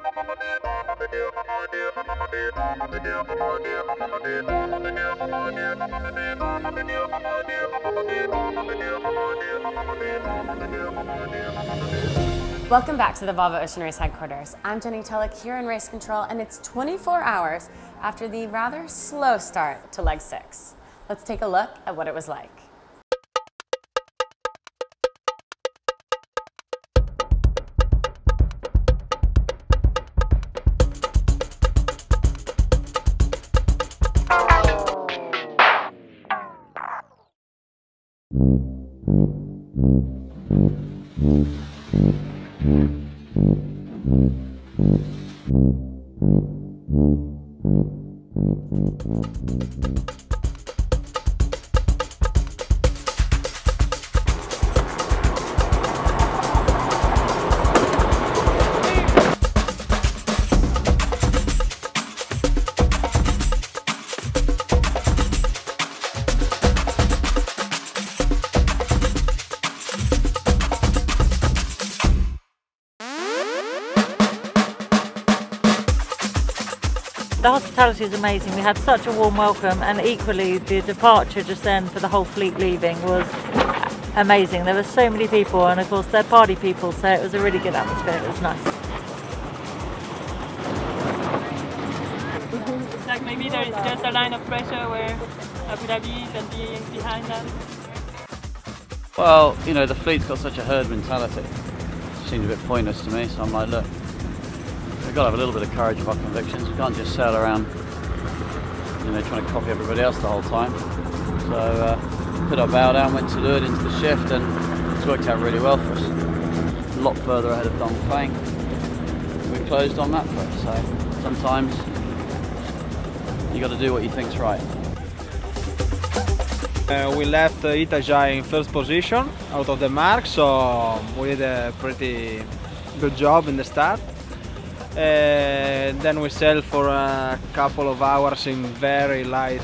Welcome back to the Volvo Ocean Race headquarters. I'm Jenny Tulloch here in race control, and it's 24 hours after the rather slow start to leg 6. Let's take a look at what it was like. The hospitality is amazing. We had such a warm welcome, and equally the departure just then for the whole fleet leaving was amazing. There were so many people, and of course they're party people, so it was a really good atmosphere. It was nice. It's like maybe there is just a line of pressure where Abu Dhabi can be behind them. Well, you know, the fleet's got such a herd mentality. It seems a bit pointless to me, so I'm like, look, we've got to have a little bit of courage of our convictions. We can't just sail around, you know, trying to copy everybody else the whole time. So put our bow down, went to leeward into the shift, and it's worked out really well for us. A lot further ahead of Dongfeng. We closed on Mapfre, so sometimes you got to do what you think's right. We left Itajaí in first position out of the mark, so we did a pretty good job in the start. Then we sailed for a couple of hours in very light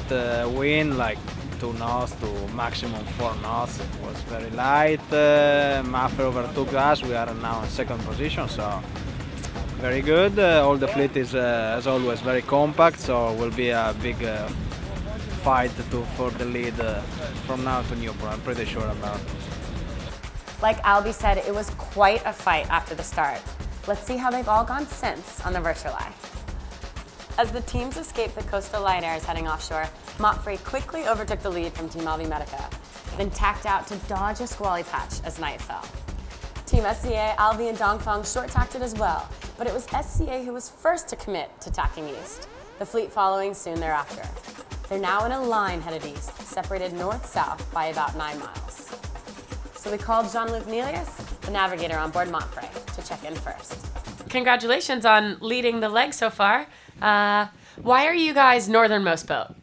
wind, like 2 knots to maximum 4 knots. It was very light. Mapfre overtook us. We are now in second position, so very good. All the fleet is, as always, very compact, so it will be a big fight for the lead from now to Newport. I'm pretty sure about it. Like Albie said, it was quite a fight after the start. Let's see how they've all gone since on the virtual eye. As the teams escaped the coastal light airs heading offshore, Mapfre quickly overtook the lead from Team Medica, then tacked out to dodge a squally patch as night fell. Team SCA, Albie and Dongfeng short-tacked it as well, but it was SCA who was first to commit to tacking east, the fleet following soon thereafter. They're now in a line headed east, separated north-south by about 9 miles. So we called Jean-Luc Nelius, the navigator on board Mapfre, to check in first. Congratulations on leading the leg so far. Why are you guys northernmost boat?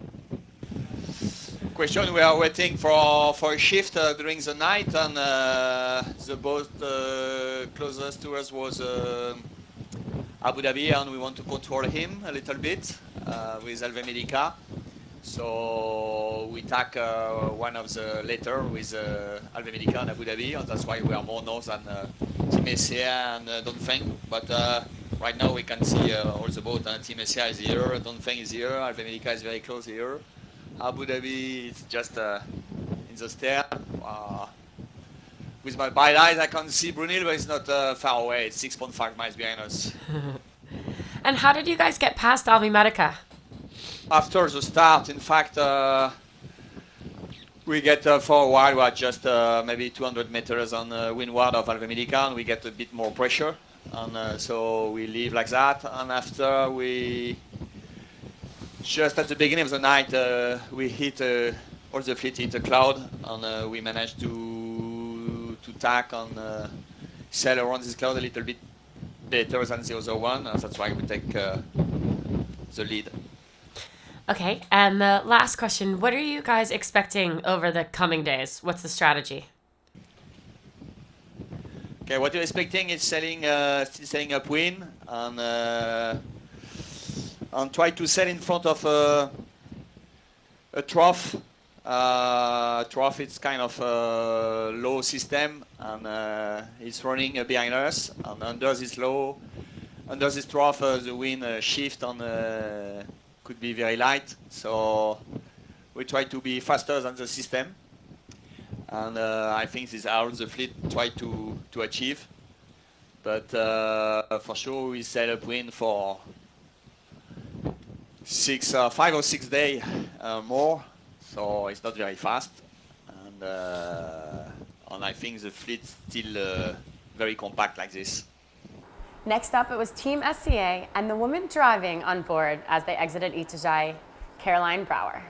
Question, we are waiting for a shift during the night, and the boat closest to us was Abu Dhabi, and we want to control him a little bit with Medica. So we tack one of the later with Medica and Abu Dhabi, and that's why we are more north than Team SCA and Dongfeng. But right now we can see all the boat. Team SCA is here, Dongfeng is here, Medica is very close here. Abu Dhabi is just in the stair. With my bite eyes I can see Brunel, but it's not far away. It's 6.5 miles behind us. And how did you guys get past Medica? After the start, in fact, we get for a while, we are just maybe 200 meters on windward of Medica, and we get a bit more pressure, and so we leave like that. And after we, just at the beginning of the night, we hit all the fleet hit a cloud, and we managed to tack and sail around this cloud a little bit better than the other one. That's why we take the lead. Okay, and the last question, what are you guys expecting over the coming days? What's the strategy? Okay, what we're expecting is sailing upwind and try to sail in front of a trough. Trough, it's kind of a low system, and it's running behind us, and under this low under this trough, the wind shift and could be very light. So we try to be faster than the system. And I think this is how the fleet try to achieve. But for sure, we sail upwind for 5 or 6 days more, so it's not very fast. And I think the fleet's still very compact like this. Next up, it was Team SCA and the woman driving on board as they exited Itajaí, Caroline Brouwer.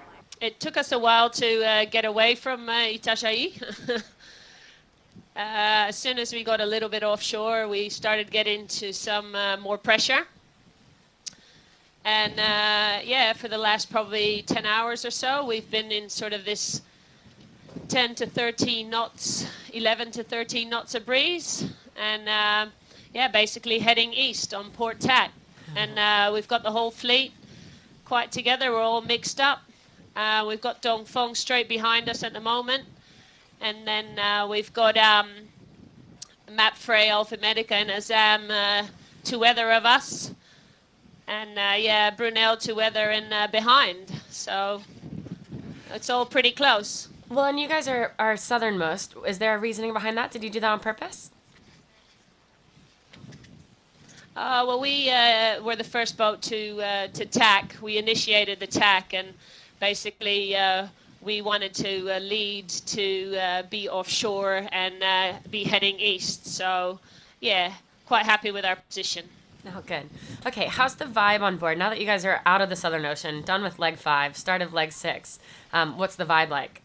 It took us a while to get away from Itajaí. As soon as we got a little bit offshore, we started getting into some more pressure. And yeah, for the last probably 10 hours or so, we've been in sort of this 10 to 13 knots, 11 to 13 knots of breeze. And yeah, basically heading east on port tack. And we've got the whole fleet quite together. We're all mixed up. We've got Dongfeng straight behind us at the moment. And then we've got Mapfre, Alphamedica, and Azam to weather of us. And yeah, Brunel to weather and behind. So it's all pretty close. Well, and you guys are southernmost. Is there a reasoning behind that? Did you do that on purpose? Well, we were the first boat to tack. We initiated the tack, and basically we wanted to lead to be offshore and be heading east. So yeah, quite happy with our position. Oh, good. Okay, how's the vibe on board? Now that you guys are out of the Southern Ocean, done with leg 5, start of leg 6, what's the vibe like?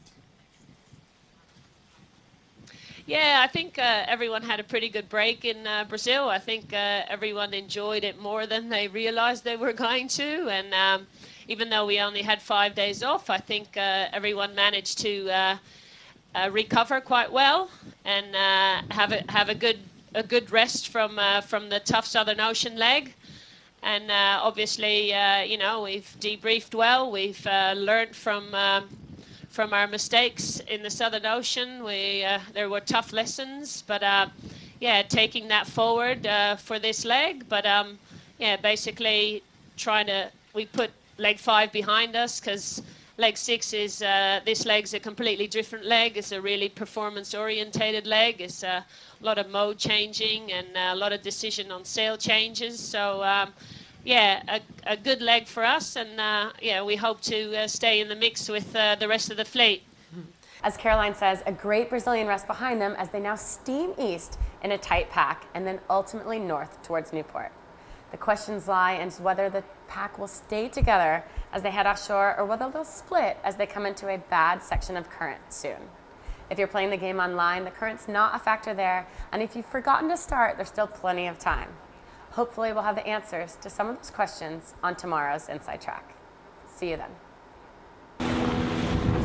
Yeah, I think everyone had a pretty good break in Brazil. I think everyone enjoyed it more than they realized they were going to. And even though we only had 5 days off, I think everyone managed to recover quite well and have a good rest from the tough Southern Ocean leg. And obviously, you know, we've debriefed well. We've learned from our mistakes in the Southern Ocean. There were tough lessons, but yeah, taking that forward for this leg. But yeah, basically we put leg 5 behind us because leg 6 is, this leg's a completely different leg. It's a really performance-orientated leg. It's a lot of mode changing and a lot of decision on sail changes. So yeah, a good leg for us, and yeah, we hope to stay in the mix with the rest of the fleet. As Caroline says, a great Brazilian rest behind them as they now steam east in a tight pack and then ultimately north towards Newport. The questions lie in whether the pack will stay together as they head offshore or whether they'll split as they come into a bad section of current soon. If you're playing the game online, the current's not a factor there, and if you've forgotten to start, there's still plenty of time. Hopefully we'll have the answers to some of those questions on tomorrow's Inside Track. See you then.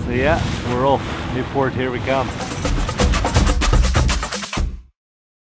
So yeah, we're off. Newport, here we come.